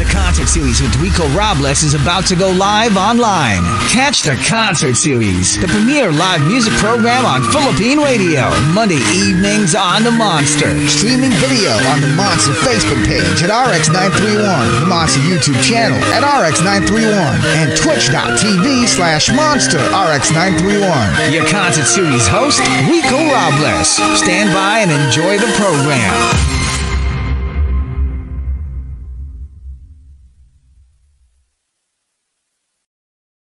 Concert Series with Rico Robles is about to go live online. Catch the Concert Series, the premier live music program on Philippine radio, Monday evenings on the Monster. Streaming video on the Monster Facebook page at RX931, the Monster YouTube channel at RX931, and twitch.tv/Monster RX931. Your Concert Series host, Rico Robles. Stand by and enjoy the program.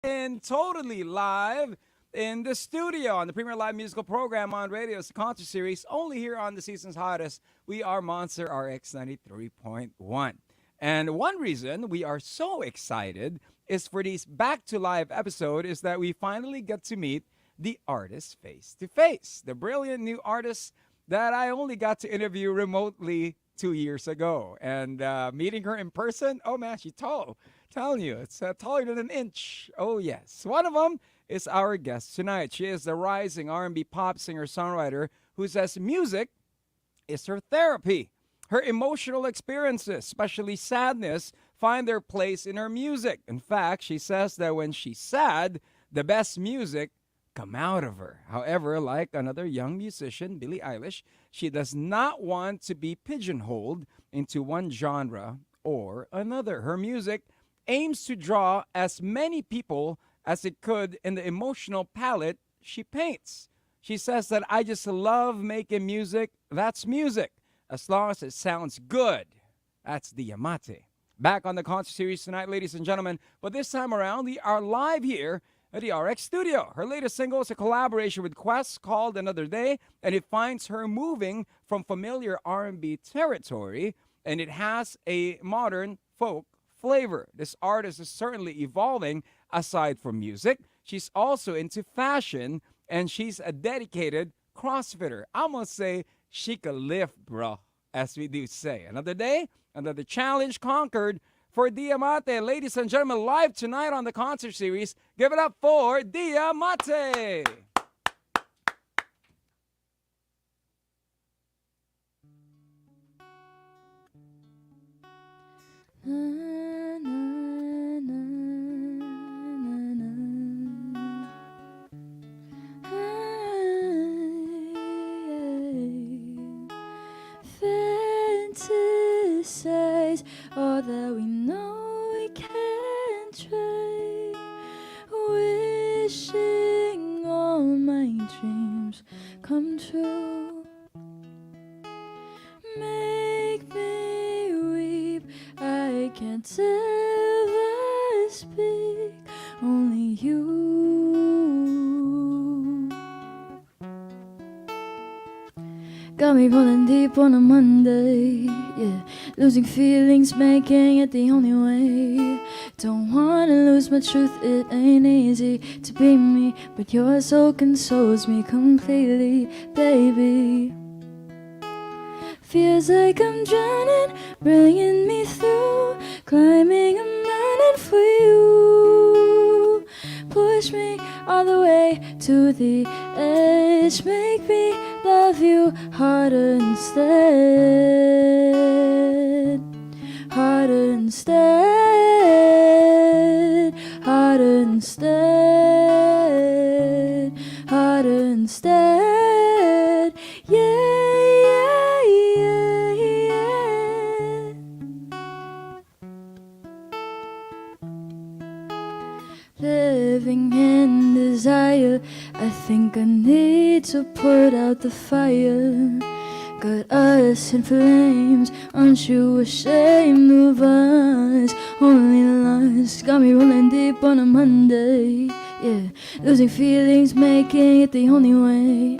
And totally live in the studio on the premier live musical program on radio. It's the Concert Series, only here on the season's hottest. We are Monster RX93.1. And one reason we are so excited is for this back to live episode is that we finally get to meet the artist face to face. The brilliant new artist that I only got to interview remotely 2 years ago. And meeting her in person, oh man, she's tall. Telling you, it's taller than an inch. Oh yes. One of them is our guest tonight. She is the rising R&B pop singer-songwriter who says music is her therapy. Her emotional experiences, especially sadness, find their place in her music. In fact, she says that when she's sad, the best music come out of her. However, like another young musician, Billie Eilish, she does not want to be pigeonholed into one genre or another. Her music aims to draw as many people as it could in the emotional palette she paints. She says that I just love making music. That's music. As long as it sounds good. That's the MATÉ. Back on the Concert Series tonight, ladies and gentlemen. But this time around, we are live here at the RX studio. Her latest single is a collaboration with Quest called Another Day, and it finds her moving from familiar R&B territory, and it has a modern folk flavor. This artist is certainly evolving aside from music. She's also into fashion, and she's a dedicated CrossFitter. I'm going to say she can lift, bro, as we do say. Another day, another challenge conquered for Dia Mate. Ladies and gentlemen, live tonight on the Concert Series, give it up for Dia Mate. Fantasize all that we know we can't try. Wishing all my dreams come true. Make me weep. I can't ever speak. Only you. Got me rolling deep on a Monday, yeah. Losing feelings, making it the only way. Don't wanna lose my truth, it ain't easy to be me, but your soul consoles me completely, baby. Feels like I'm drowning, bringing me through, climbing a mountain for you. Push me all the way to the edge, make me love you harder instead, harder instead, harder instead, harder instead, yeah, yeah, yeah, yeah. Living in desire, I think I need to put out the fire. Got us in flames, aren't you ashamed of us? Only lies, got me rolling deep on a Monday, yeah. Losing feelings, making it the only way.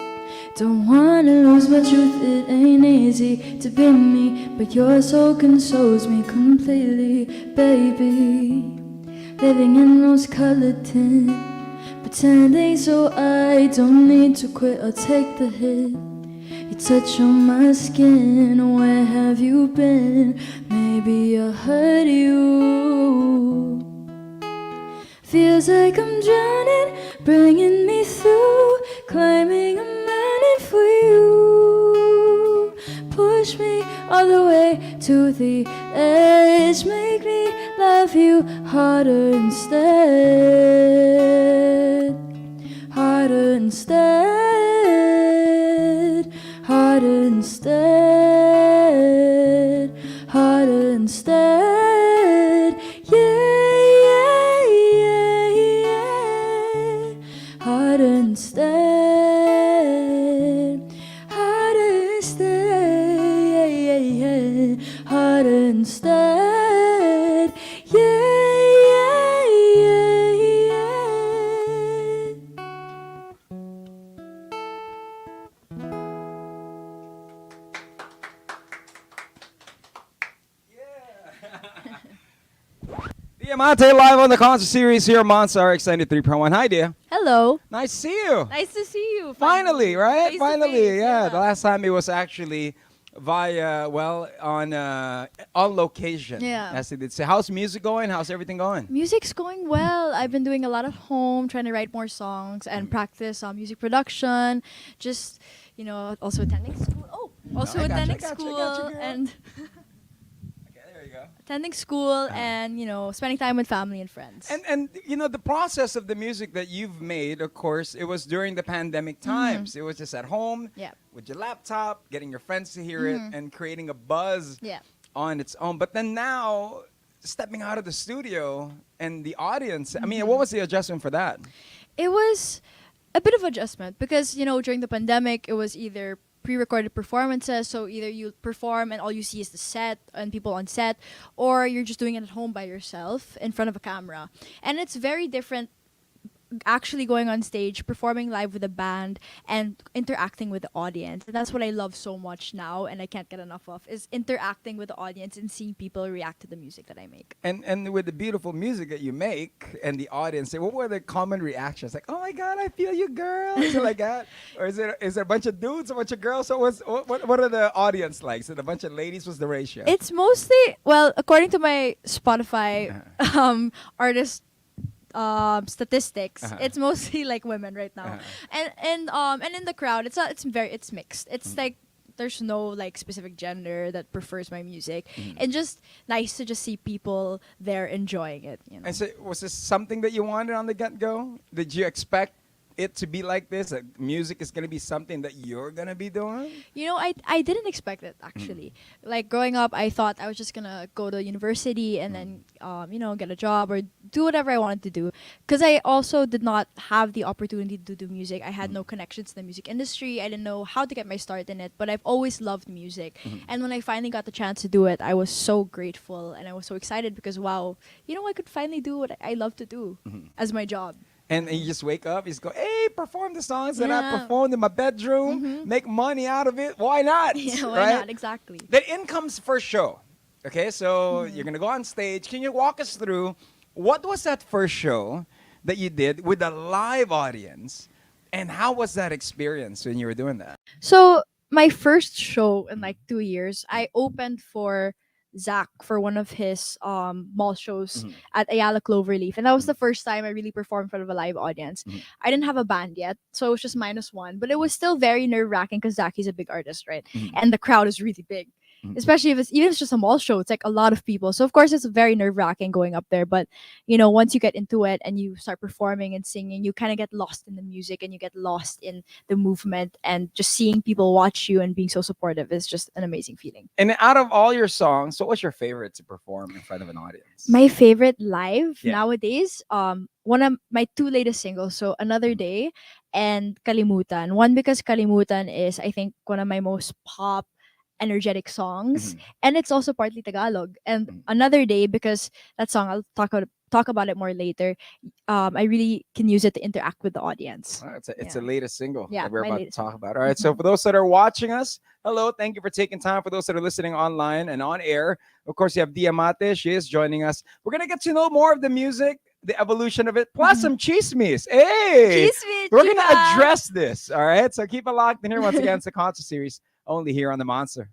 Don't wanna lose my truth, it ain't easy to be me, but your soul consoles me completely, baby. Living in rose-colored tint, pretending so I don't need to quit or take the hit. You touch on my skin, where have you been? Maybe I hurt you. Feels like I'm drowning, bringing me through, climbing a mountain for you. Push push me all the way to the edge. Make me love you harder instead. Harder instead. Harder instead. Harder instead. Yeah, yeah, yeah. Harder instead. Harder instead. Yeah, yeah, yeah. Harder instead. Yeah, yeah, yeah, yeah. The MATÉ live on the concert series here on Monster RX93.1. Hi, dear. Hello. Nice to see you. Nice to see you. Finally, right? Face to Finally, face, yeah. The last time it was actually via, well, on location. Yeah. As they did say. How's music going? How's everything going? Music's going well. I've been doing a lot at home, trying to write more songs and practice music production. Just, also attending school. Oh, also I gotcha, attending I gotcha, school girl. and Okay, there you go. attending school and spending time with family and friends. And the process of the music that you've made, of course, it was during the pandemic times. It was just at home Yeah. with your laptop, getting your friends to hear it, and creating a buzz Yeah. on its own. But then now, stepping out of the studio and the audience, I mean, what was the adjustment for that? It was a bit of adjustment because during the pandemic it was either pre-recorded performances, so either you perform and all you see is the set and people on set, or you're just doing it at home by yourself in front of a camera. And it's very different actually going on stage, performing live with a band and interacting with the audience. And that's what I love so much now and I can't get enough of, is interacting with the audience and seeing people react to the music that I make. And with the beautiful music that you make and the audience, what were the common reactions? Like, oh my God, I feel you, girl. Is it like that? Or is there a bunch of dudes, a bunch of girls? So what are the audience like? Is it a bunch of ladies? What's the ratio? It's mostly, well, according to my Spotify artist statistics, it's mostly like women right now. And in the crowd, it's mixed. It's like there's no like specific gender that prefers my music, and just nice to just see people there enjoying it. And so, was this something that you wanted on the get-go? Did you expect it to be like this? That music is going to be something that you're going to be doing? I didn't expect it actually. Like growing up, I thought I was just gonna go to university and then get a job or do whatever I wanted to do. Because I also did not have the opportunity to do music. I had no connections to the music industry. I didn't know how to get my start in it. But I've always loved music. And when I finally got the chance to do it, I was so grateful and I was so excited because wow, I could finally do what I love to do as my job. And you just wake up, you just go, hey, perform the songs that I Yeah. performed in my bedroom, make money out of it. Why not? Yeah, why right? not? Exactly. Then in comes first show. Okay, so you're going to go on stage. Can you walk us through what was that first show that you did with a live audience? And how was that experience when you were doing that? So my first show in like 2 years, I opened for Zach for one of his mall shows at Ayala Cloverleaf, and that was the first time I really performed in front of a live audience. I didn't have a band yet, so it was just -1, but it was still very nerve wracking because Zach is a big artist, right? And the crowd is really big. Especially if it's just a mall show, it's like a lot of people. So of course it's very nerve wracking going up there. But once you get into it and you start performing and singing, you kind of get lost in the music and you get lost in the movement, and just seeing people watch you and being so supportive is just an amazing feeling. And out of all your songs, what was your favorite to perform in front of an audience? My favorite live Yeah. nowadays, one of my 2 latest singles, so Another Day and Kalimutan. One because Kalimutan is, I think, one of my most pop energetic songs, and it's also partly Tagalog. And Another Day because that song, I'll talk about it more later. I really can use it to interact with the audience. It's a latest single Yeah, that we're my about to latest talk about. All right, so for those that are watching us, hello, thank you for taking time. For those that are listening online and on air, of course, you have Diamante. She is joining us. We're going to get to know more of the music, the evolution of it, plus some chismes. Hey! Chismes, We're going to chica. address this, all right? So keep it locked in here. Once again, it's the concert series only here on The Monster.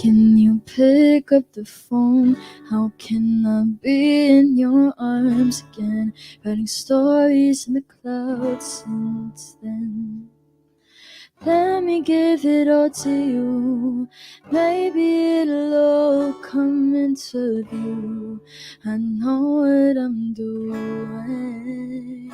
Can you pick up the phone? How can I be in your arms again? Writing stories in the clouds since then. Let me give it all to you. Maybe it'll all come into view. I know what I'm doing.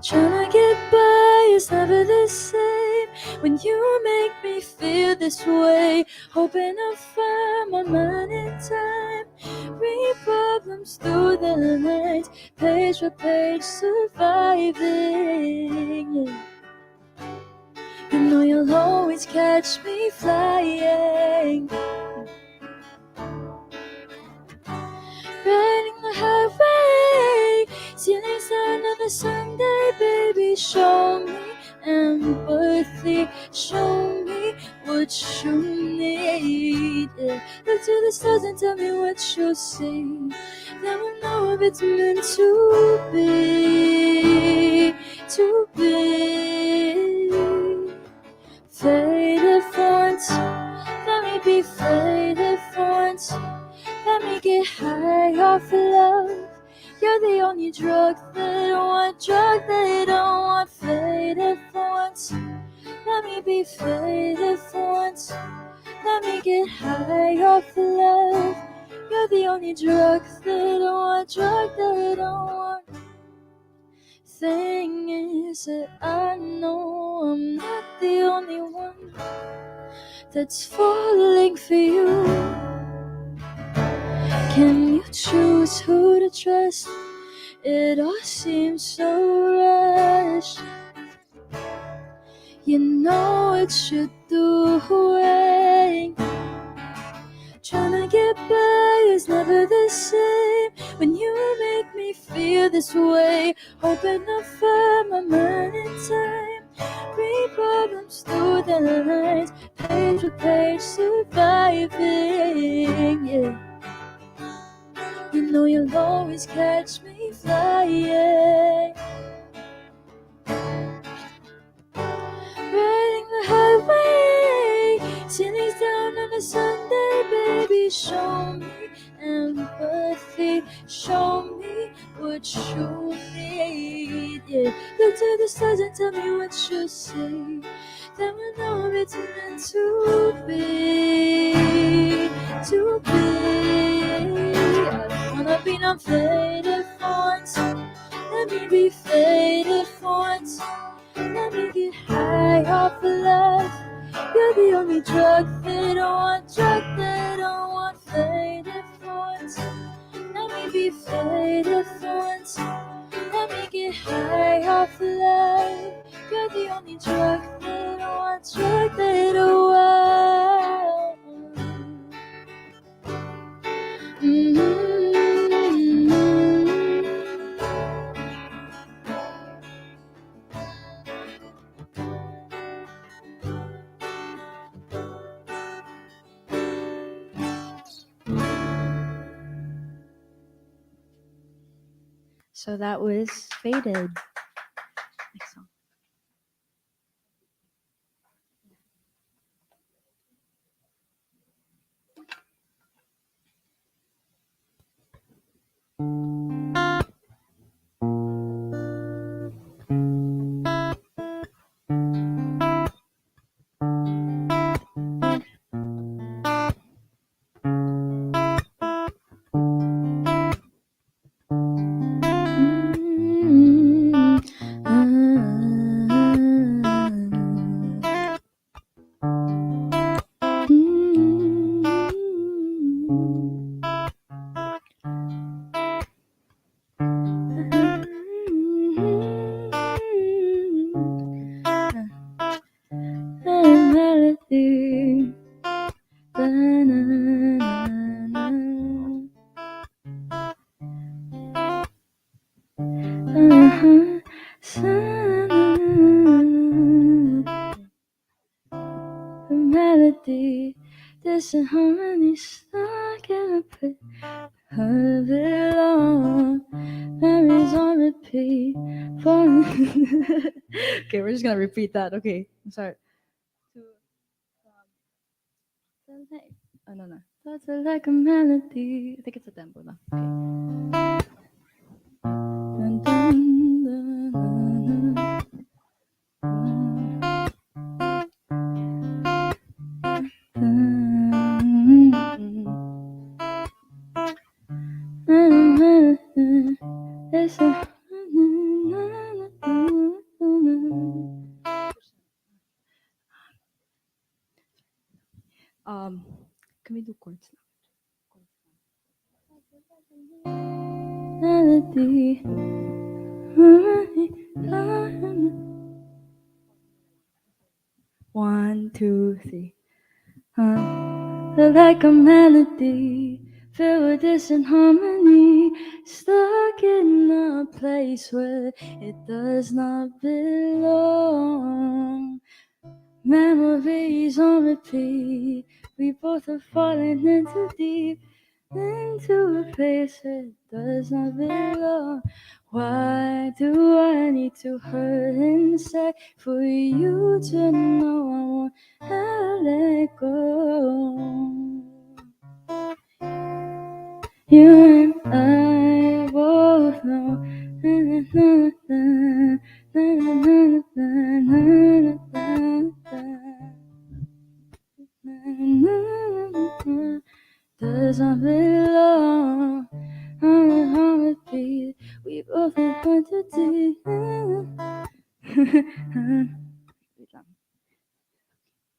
Trying to get by is never the same when you make me feel this way. Hoping I'll find my mind in time. Read problems through the night, page by page, surviving. Yeah. You know you'll always catch me flying. Riding the highway, ceilings down on a Sunday, baby. Show me empathy, show me what you need. Yeah. Look to the stars and tell me what you'll see. Then we'll know if it's meant to be, to be. Faded once, let me be faded once. Let me get high off of love. You're the only drug that I want, drug that I want. Faded once, let me be faded once. Let me get high off of love. You're the only drug that I want, drug that I want. Thing is that I know I'm not the only one that's falling for you. Can you choose who to trust? It all seems so rushed. You know it's your doing. Trying to get by is never the same when you make me feel this way. Hoping I'll find my mind in time. Read problems through the lines, page by page, surviving. Yeah. You know you'll always catch me flying. Riding the highway, ceilings down on a Sunday, baby. Show me empathy, show me what you need. Yeah. Look to the stars and tell me what you see. Then we know it's meant to be, to be. I don't wanna be not faded once. Let me be faded once. Let me get high off of love. You're the only drug that I want, drug that I want. Faded once. Let me be faded once. Let me get high off of love. You're the only drug that I want, drug that I want. Mm-hmm. So that was Faded. Next song. Melody. Melody, there's a harmony stuck in a pit of it all. Memories on repeat. Okay, we're just gonna repeat that. Okay, I'm sorry. no. Thoughts are like a melody. I think it's a tempo now. Okay. Dun, dun, dun, can we do chords now? Melody. One, two, three. Like a melody filled with distant harmony, stuck in a place where it does not belong. Memories on repeat, we both are falling into deep, into a place that does not belong. Why do I need to hurt inside for you to know I won't let go? You and I both know. Does not belong on a heartbeat. We both want to do.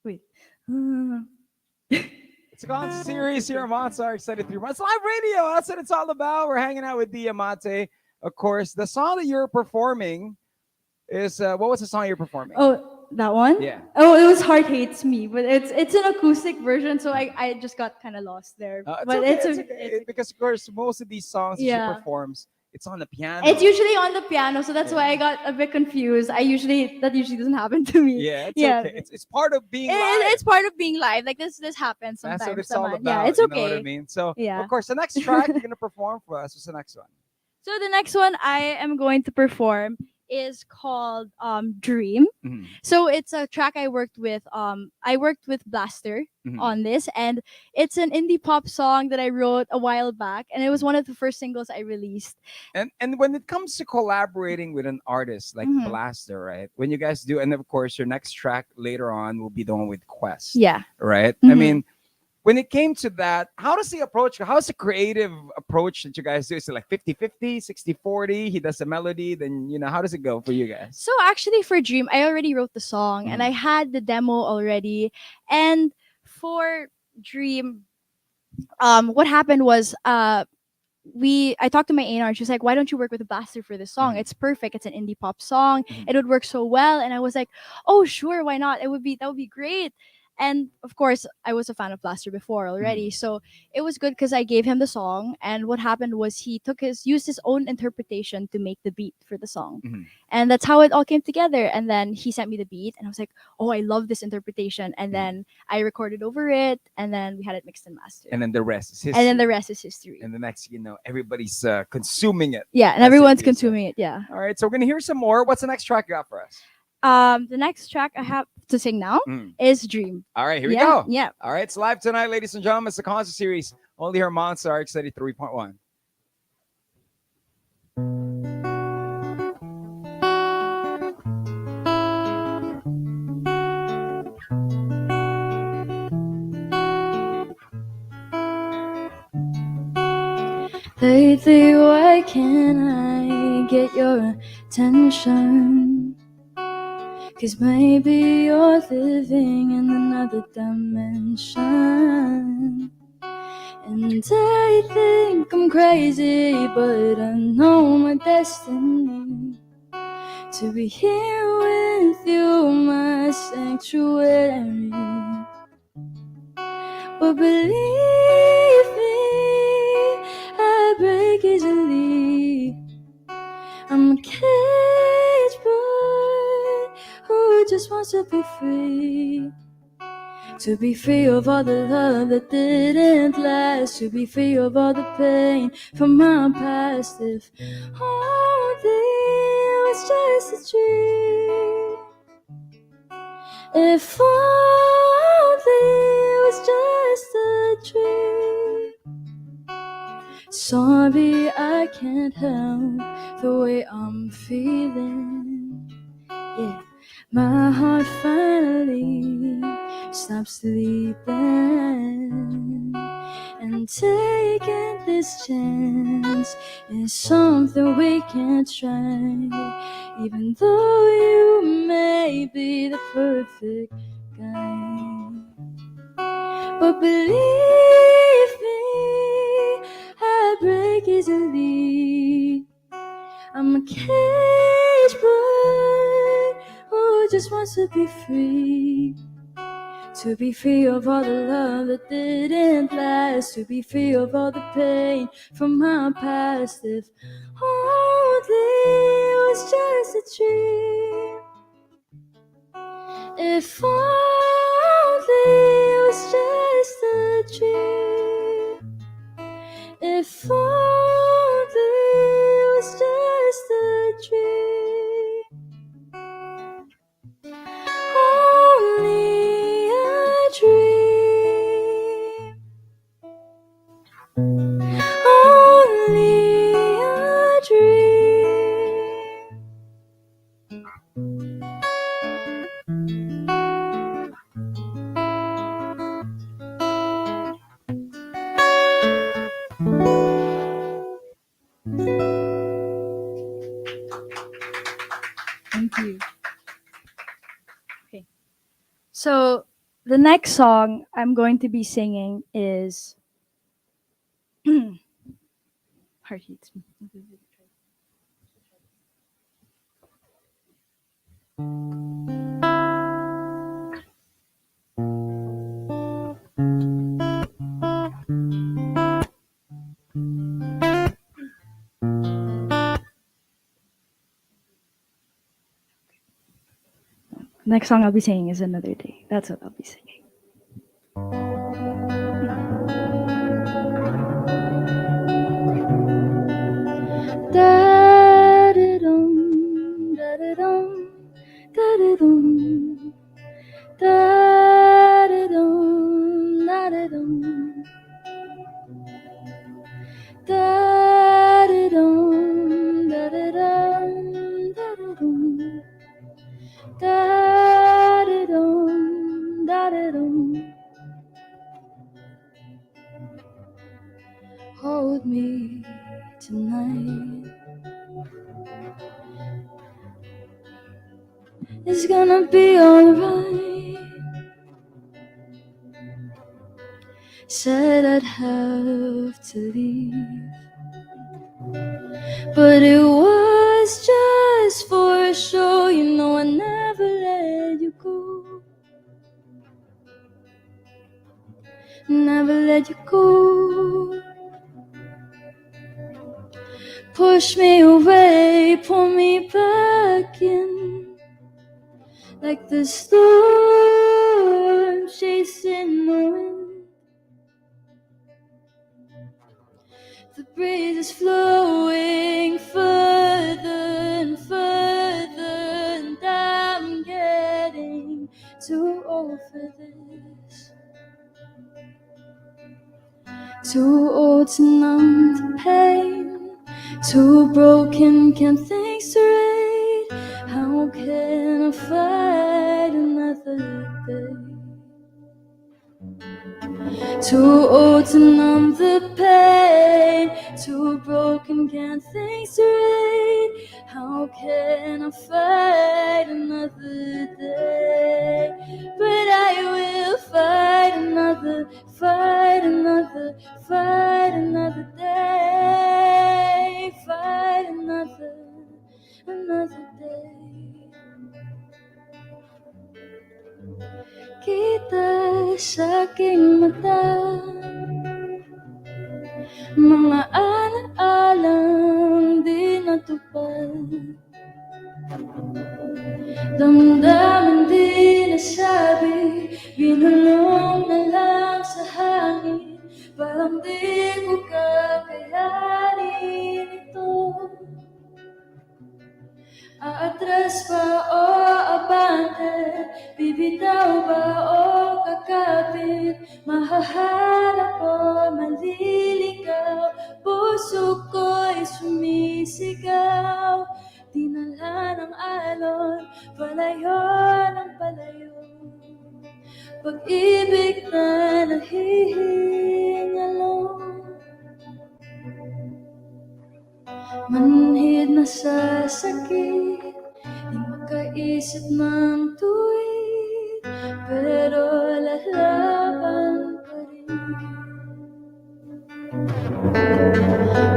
Wait. It's a concert series here on Monster RX93.1. It's live radio. That's what it's all about. We're hanging out with MATÉ. Of course, the song that you're performing is what was the song you're performing? Oh, that one? Yeah. Oh, it was Heart Hates Me, but it's an acoustic version, so I just got kind of lost there. It's But okay, it's it's a- okay. it's Because of course most of these songs that Yeah. she performs, it's on the piano. It's usually on the piano, so that's Yeah. why I got a bit confused. That usually doesn't happen to me. Yeah, it's Yeah. okay. It's part of being live. It's part of being live. Like this happens sometimes. That's what it's all naman. about. Yeah, it's you okay. know what I mean? So Yeah. of course the next track you're gonna perform for us. What's the next one? So the next one I am going to perform is called Dream. Mhm. So it's a track I worked with Blaster Mhm. on this, and it's an indie pop song that I wrote a while back, and it was one of the first singles I released. And when it comes to collaborating with an artist like Mhm. Blaster, right? When you guys do, and of course your next track later on will be the one with Quest. Yeah. Right? I Mhm. mean, when it came to that, how does he approach? How's the creative approach that you guys do? Is it like 50-50, 60-40? He does the melody, then how does it go for you guys? So actually for Dream, I already wrote the song and I had the demo already. And for Dream, what happened was I talked to my A&R and she was like, why don't you work with a Blaster for this song? It's perfect. It's an indie pop song. It would work so well. And I was like, oh sure, why not? That would be great. And of course, I was a fan of Blaster before already, so it was good because I gave him the song. And what happened was he used his own interpretation to make the beat for the song, and that's how it all came together. And then he sent me the beat, and I was like, "Oh, I love this interpretation." And then I recorded over it, and then we had it mixed and mastered. And then the rest is history. And then the rest is history. And the next, everybody's consuming it. Yeah, and That's everyone's it, consuming it. Yeah. All right, so we're gonna hear some more. What's the next track you got for us? The next track I have to sing now is Dream. All right, here we Yeah, go. yeah. All right, it's live tonight, ladies and gentlemen. It's the concert series. Only here on Monster RX93.1. Lately, why can't I get your attention? 'Cause maybe you're living in another dimension. And I think I'm crazy, but I know my destiny to be here with you, my sanctuary. But believe me, I break easily. I'm a caged boy who just wants to be free. To be free of all the love that didn't last. To be free of all the pain from my past. If only it was just a dream. If only it was just Sorry, I can't help the way I'm feeling. Yeah, my heart finally stopped sleeping. And taking this chance is something we can't try. Even though you may be the perfect guy. But believe me, I break easily. I'm a cage bird who just wants to be free. To be free of all the love that didn't last. To be free of all the pain from my past. If only it was just a dream. If only it was just a dream. If only it was just a dream. Only a dream. Only a dream. Thank you. Okay. So the next song I'm going to be singing is Heart Eats Me. Next song I'll be singing is Another Day. That's what I'll be singing. Da-da-dum, da-da-dum, da-da-dum, da-da-dum, da-da-dum, da-da-dum, da-da-dum, da-da-dum, da-da-dum, da-da-dum. Hold me tonight. It's gonna be alright. Said I'd have to leave, but it was just for a show. You know I never let you go. Never let you go. Push me away, pull me back in, like the storm chasing the wind. The breeze is flowing further and further, and I'm getting too old for this. Too old to numb the pain, too broken, can't think straight. How can I fight another day? Too old to numb the pain, too broken, can't think straight. How can I fight another day? But I will fight another, fight another, fight another day. Fight another day. Kita sa aking mata, mga ala-alang di natupad, damdamin di nasabi, binulong na lang sa hangin. Parang di ko kakayanin ito. Aatras pa o abante, bibitaw ba o kakapit, mahaharap o maliligaw. Puso ko'y sumisigaw, dinala ng alon, palayo ng palayo. Pag-ibig na nahihingalo, manhid na sa sakit, di makaisip ng tuwid, pero lalaban pa rin.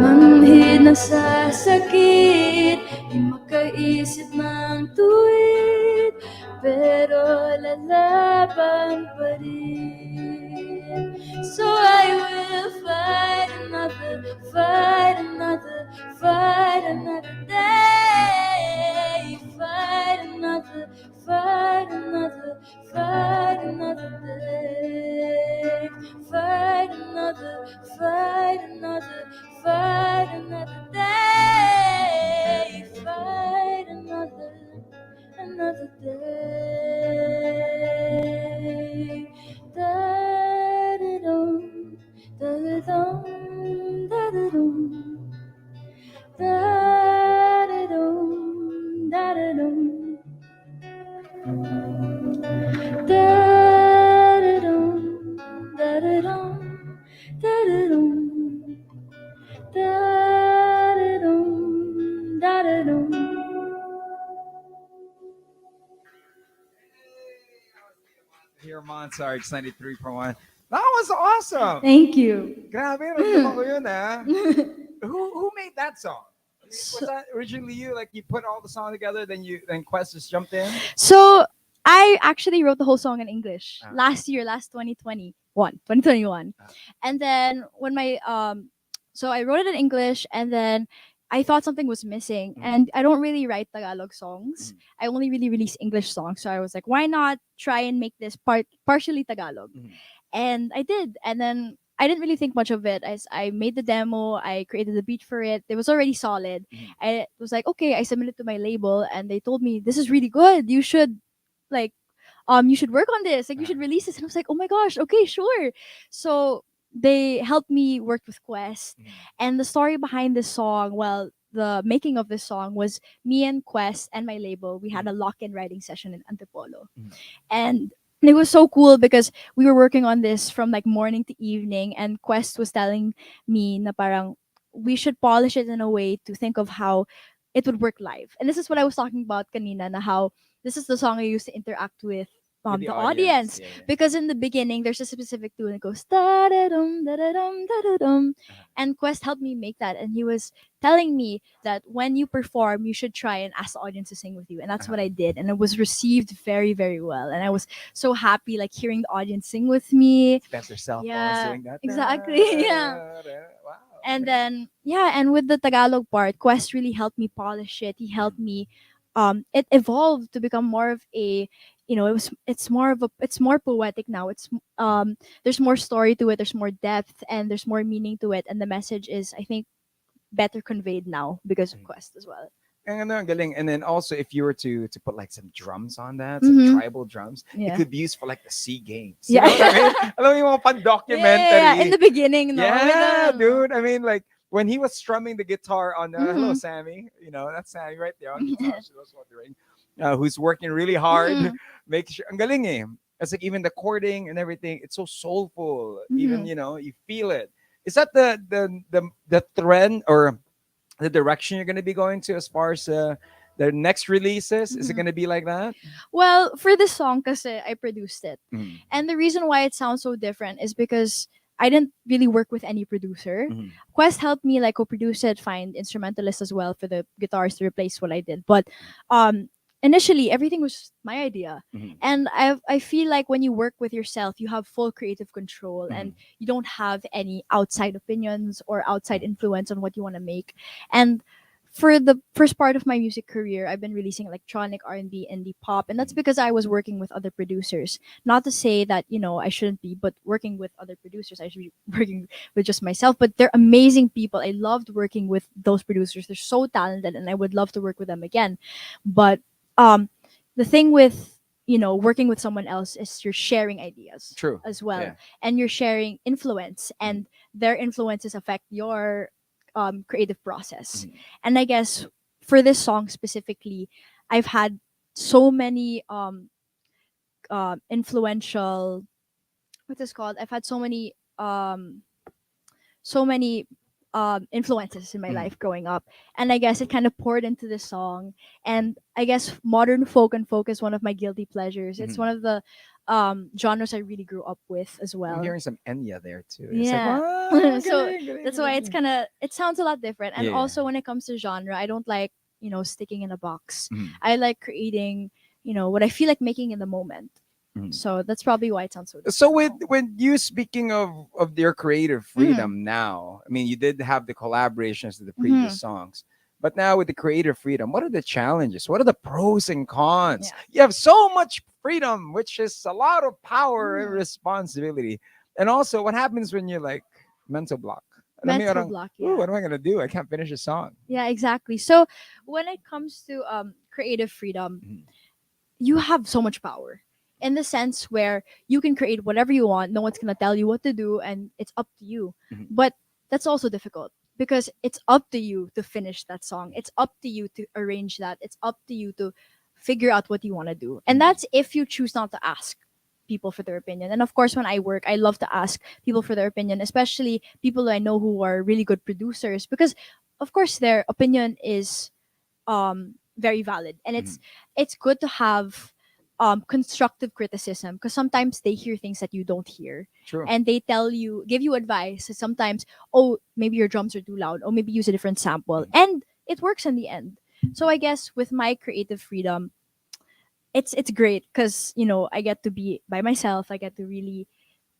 Manhid na sa sakit, di makaisip ng tuwid, pero lalaban pa rin. So I will fight another, fight another, fight another day. Fight another, fight another, fight another day. Fight another, fight another, fight another day. Fight another day. Da-da-dum, da-da-dum, da-da-dum. Da-da-dum, da-da-dum. Da-da-dum, da-da-dum, da-da-dum. Da-da-dum, da-da-dum. Here, Monster RX93.1. That was awesome. Thank you. Grabe, naman ko yun, ah. Who made that song? Was that originally you? Like you put all the song together, then Quest just jumped in? So I actually wrote the whole song in English Ah. last year, last 2021. Ah. And then when my so I wrote it in English, and then I thought something was missing, and I don't really write Tagalog songs. I only really release English songs, so I was like, why not try and make this partially Tagalog? And I did, and then I didn't really think much of it. As I made the demo, I created the beat for it. It was already solid. I was like, okay, I submitted to my label, and they told me, this is really good. You should like you should work on this. Like you should release this. And I was like, oh my gosh, okay, sure. So they helped me work with Quest. And the story behind this song, well, the making of this song was me and Quest and my label. We had a lock-in writing session in Antipolo. And it was so cool because we were working on this from like morning to evening, and Quest was telling me na parang we should polish it in a way to think of how it would work live. And this is what I was talking about kanina, na how this is the song I used to interact with the audience. Yeah. Because in the beginning, there's a specific tune that goes da-da-dum, da-da-dum, da-da-dum. And Quest helped me make that. And he was telling me that when you perform, you should try and ask the audience to sing with you. And that's what I did. And it was received very, very well. And I was so happy, like, hearing the audience sing with me. That's yourself Yeah, doing that. exactly, yeah. Wow. And then, yeah, and with the Tagalog part, Quest really helped me polish it. He helped me, it evolved to become more of a, it's more poetic now. It's there's more story to it, there's more depth, and there's more meaning to it, and the message is, I think, better conveyed now because of Quest as well. And then also, if you were to put like some drums on that, some tribal drums, Yeah. it could be used for like the SEA Games. Yeah. You know what I mean? Alam mo yung mga pan-documentary. Yeah, in the beginning, no? Yeah, With the- dude. I mean, like when he was strumming the guitar on hello, Sammy. You know, that's Sammy right there on guitar. She was wondering, who's working really hard, make sure. Ang galing eh. It's like even the chording and everything. It's so soulful. Even you feel it. Is that the trend or the direction you're going to be going to as far as the next releases? Is it going to be like that? Well, for this song, kasi I produced it. And the reason why it sounds so different is because I didn't really work with any producer. Quest helped me like co-produce it, find instrumentalists as well for the guitars to replace what I did. But initially, everything was my idea. And I feel like when you work with yourself, you have full creative control and you don't have any outside opinions or outside influence on what you want to make. And for the first part of my music career, I've been releasing electronic, R&B, indie pop, and that's because I was working with other producers. Not to say that, I shouldn't be, but working with other producers, I should be working with just myself. But they're amazing people. I loved working with those producers. They're so talented, and I would love to work with them again. But the thing with working with someone else is you're sharing ideas True. as well, Yeah. and you're sharing influence, and their influences affect your creative process. Mhm. And I guess for this song specifically, I've had so many influential, what is called, I've had so many influences in my Mhm. life growing up, and I guess it kind of poured into this song. And I guess modern folk and folk is one of my guilty pleasures. It's Mhm. one of the genres I really grew up with as I'm well. hearing some Enya there too. It's like, Yeah. wow, So galing, galing, that's why it's galing. kind of, it sounds a lot different. And Yeah, yeah. also when it comes to genre, I don't like sticking in a box. Mhm. I like creating what I feel like making in the moment. Mhm. So that's probably why it sounds so So different with now. when you speaking of their creative Mhm. freedom now, I mean you did have the collaborations with the previous Mhm. songs, but now with the creative freedom, what are the challenges? What are the pros and cons? Yeah. You have so much freedom, which is a lot of power and Mhm. responsibility. And also, what happens when you're like mental block? Alam mo yung Mental parang, block, ooh, yeah. what am I gonna do? I can't finish a song. Yeah, exactly. So when it comes to creative freedom, Mhm. you have so much power in the sense where you can create whatever you want. No one's gonna tell you what to do, and it's up to you. Mhm. But that's also difficult because it's up to you to finish that song. It's up to you to arrange that. It's up to you to figure out what you want to do. And Mhm. that's if you choose not to ask people for their opinion. And of course, when I work, I love to ask people for their opinion, especially people I know who are really good producers, because of course their opinion is very valid, and Mhm. it's good to have constructive criticism, because sometimes they hear things that you don't hear, True. and they give you advice sometimes. Oh, maybe your drums are too loud, or maybe use a different sample, and it works in the end. So I guess with my creative freedom, it's great because I get to be by myself. I get to really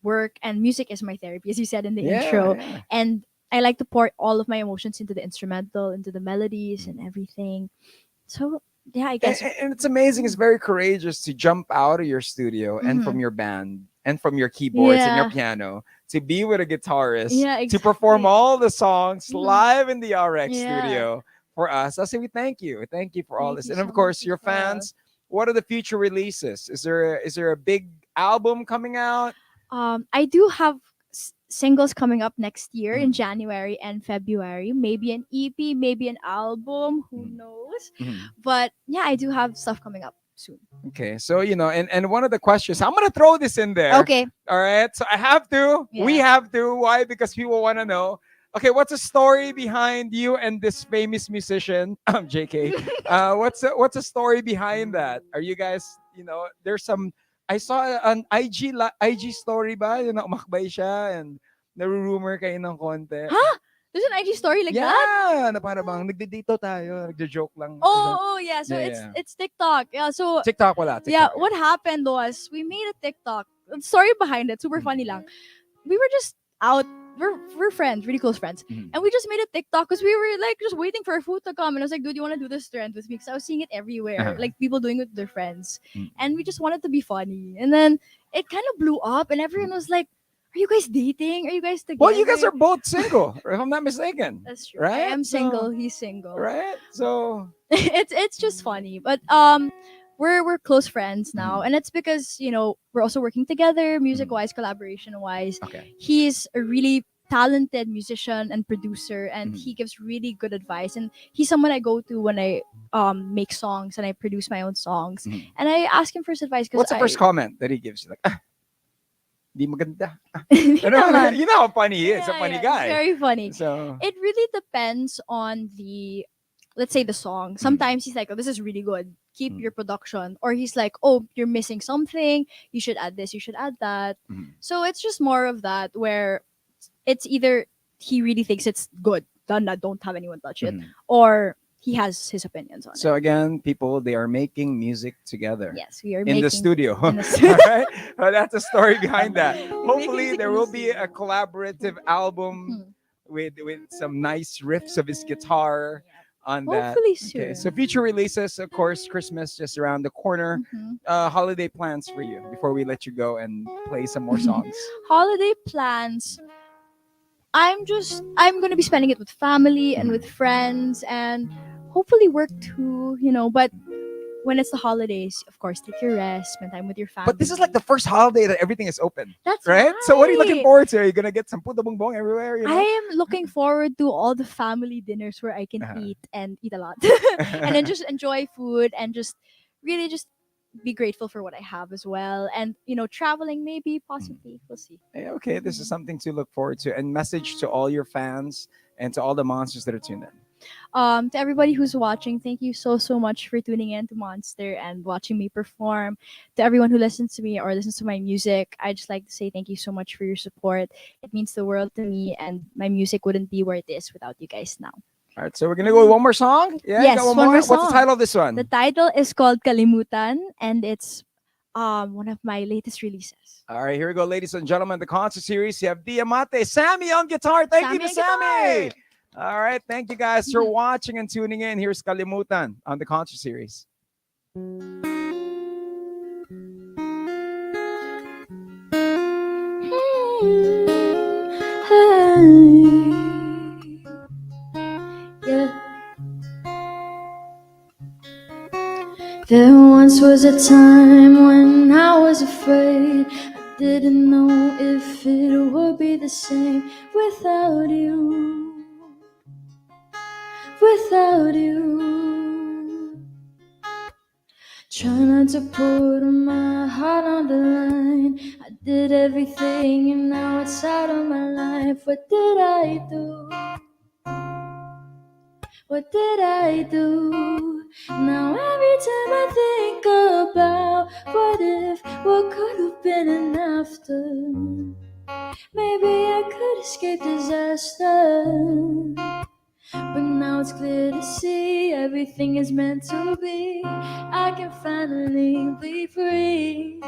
work, and music is my therapy, as you said in the Yeah, intro. yeah. And I like to pour all of my emotions into the instrumental, into the melodies and Mhm. everything. So yeah, I and, guess. and it's amazing. It's very courageous to jump out of your studio and from Mhm. your band and from your keyboards and your Yeah, piano to be with a guitarist yeah, to perform exactly. all the songs Mhm. live in the RX Yeah, studio for us. I say we thank you. Thank you for all thank this. you And of so much course, as your well. fans, what are the future releases? Is there a big album coming out? I do have singles coming up next year in Mhm, January and February. Maybe an EP, maybe an album. Who mhm, knows? mhm. But yeah, I do have stuff coming up soon. Okay, so and one of the questions, I'm gonna throw this in there. Okay. All right, so I have to. We Yeah. have to. Why? Because people want to know. Okay, what's the story behind you and this famous musician, JK? What's the story behind that? Are you guys, there's some. I saw an IG story ba, umakbay siya and naru-rumor kayo ng konti. Huh? There's an IG story like that? Yeah, na para bang nagde-date tayo, nagjo-joke lang. Oh, yeah. So Yeah, it's yeah. it's TikTok. Yeah. So TikTok wala, yeah, TikTok. what happened was we made a TikTok. The story behind it, super funny lang. We were just out. We're friends, really close friends, Mhm. and we just made a TikTok because we were like just waiting for our food to come. And I was like, dude, you want to do this trend with me? Because I was seeing it everywhere, Uh-huh. like people doing it with their friends, Mm. and we just wanted to be funny. And then it kind of blew up, and everyone was like, "Are you guys dating? Are you guys Well, you guys together?" are both single, if I'm not mistaken, That's true. I right? am So, single. He's single. right? So, It's just funny, but we're close friends now, mhm, and it's because we're also working together, music mhm. wise, collaboration wise. Okay. He's a really talented musician and producer, and Mhm, he gives really good advice. And he's someone I go to when I make songs and I produce my own songs, mhm. and I ask him for his advice because What's the first I comment that he gives you? Like, di maganda. Hindi You know, naman. you know how funny he is, a Yeah, funny yeah, it's guy. very funny. So, It really depends on let's say the song. mhm, Sometimes he's like, "Oh, this is really good. Keep mhm, your production," or he's like, "Oh, you're missing something. You should add this. You should add that." mhm, So it's just more of that where it's either he really thinks it's good, done that, don't have anyone touch it, mhm. or he has his opinions on it. So again, people, they are making music together Yes, we are in the making studio. in All the studio. right, well, that's the story behind that. Making Hopefully, music there in the will be studio. a collaborative album Mhm. with some nice riffs of his guitar Yeah. on that. Hopefully Okay, so soon. future releases, of course, Christmas just around the corner. Mhm. Holiday plans for you before we let you go and play some more songs. Holiday plans. I'm gonna be spending it with family and with Mhm. friends and hopefully work too, but when it's the holidays, of course, take your rest, spend time with your family. But this is like the first holiday that everything is open. That's right? So what are you looking right. forward to? Are you gonna get some puto bongbong everywhere? You know? I am looking forward to all the family dinners where I can eat and eat a lot, and then just enjoy food and just really just be grateful for what I have as well. And traveling maybe, possibly, we'll see. Hey, okay, this is something to look forward to. And message to all your fans and to all the monsters that are tuned in. To everybody who's watching, thank you so much for tuning in to Monster and watching me perform. To everyone who listens to me or listens to my music, I just like to say thank you so much for your support. It means the world to me, and my music wouldn't be where it is without you guys now. All right, so we're gonna go with one more song. Yeah, Yes, you got one one more. more What's the song. title of this one? The title is called Kalimutan, and it's one of my latest releases. All right, here we go, ladies and gentlemen. The concert series. You have MATÉ, Sammy on guitar. Thank you to Sammy. All right, thank you guys for watching and tuning in. Here's Kalimutan on the concert series. Yeah. There once was a time when I was afraid. I didn't know if it would be the same without you. Without you. Try not to put my heart on the line. I did everything and now it's out of my life. What did I do? What did I do? Now every time I think about what if, what could have been an after, maybe I could escape disaster. But now it's clear to see everything is meant to be. I can finally be free.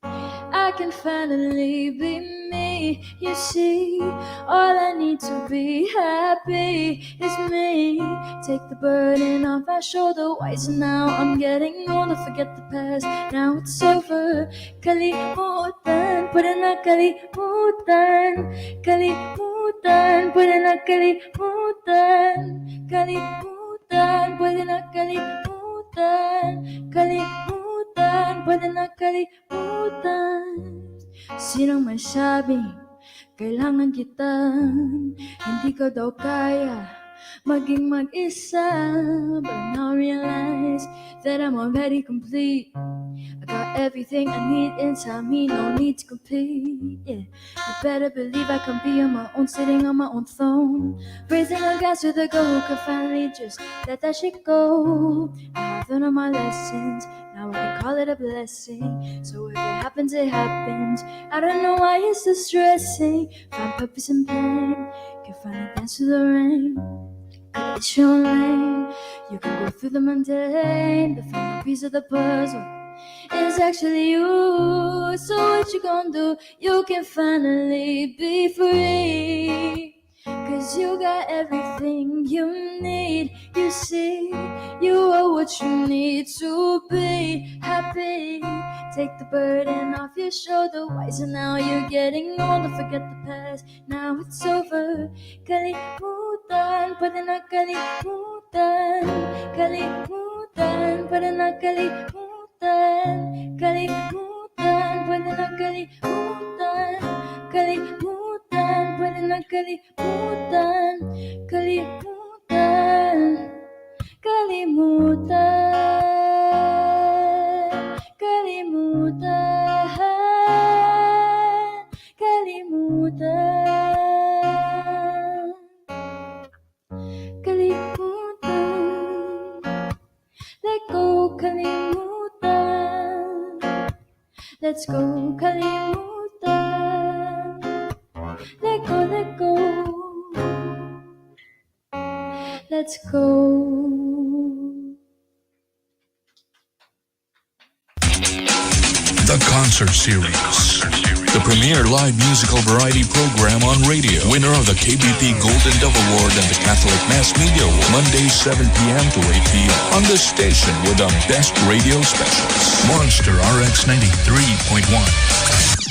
I can finally be me. You see, all I need to be happy is me. Take the burden off my shoulder. Wise now I'm getting older. Forget the past, now it's over. Kalimutan, pwede na kalimutan. Kalimutan, pwede na kalimutan. Kalimutan, pwede na kalimutan. Kalimutan, pwede na kalimutan. Sinong may sabing kailangan kita? Hindi ko daw kaya maging mag-isa. But now I realize that I'm already complete. I got everything I need inside me, no need to compete. Yeah, you better believe I can be on my own, sitting on my own throne, raising a glass with a girl who can finally just let that shit go. I have learned all my lessons, now I can call it a blessing. So if it happens, it happens. I don't know why you're still stressing. Find purpose in pain, can finally dance through the rain. It's your lane, you can go through the mundane. The final piece of the puzzle is actually you. So what you gonna do? You can finally be free. 'Cause you got everything you need. You see, you are what you need to be happy. Take the burden off your shoulder. Wiser now, you're getting older. Forget the past, now it's over. Kalimutan, pwede na kalimutan. Kalimutan, pwede na kalimutan. Kalimutan, pwede na kalimutan. Kalimutan, pwede na kalimutan. Kalimutan, kalimutan. Kalimutan, kalimutan. Kalimutan, let go, kalimutan. Let's go, kalimutan. Let go, let go. Let's go. The Concert Series. The premier live musical variety program on radio. Winner of the KBP Golden Dove Award and the Catholic Mass Media Award. Mondays 7 p.m. to 8 p.m. on the station with the best radio specials. Monster RX93.1.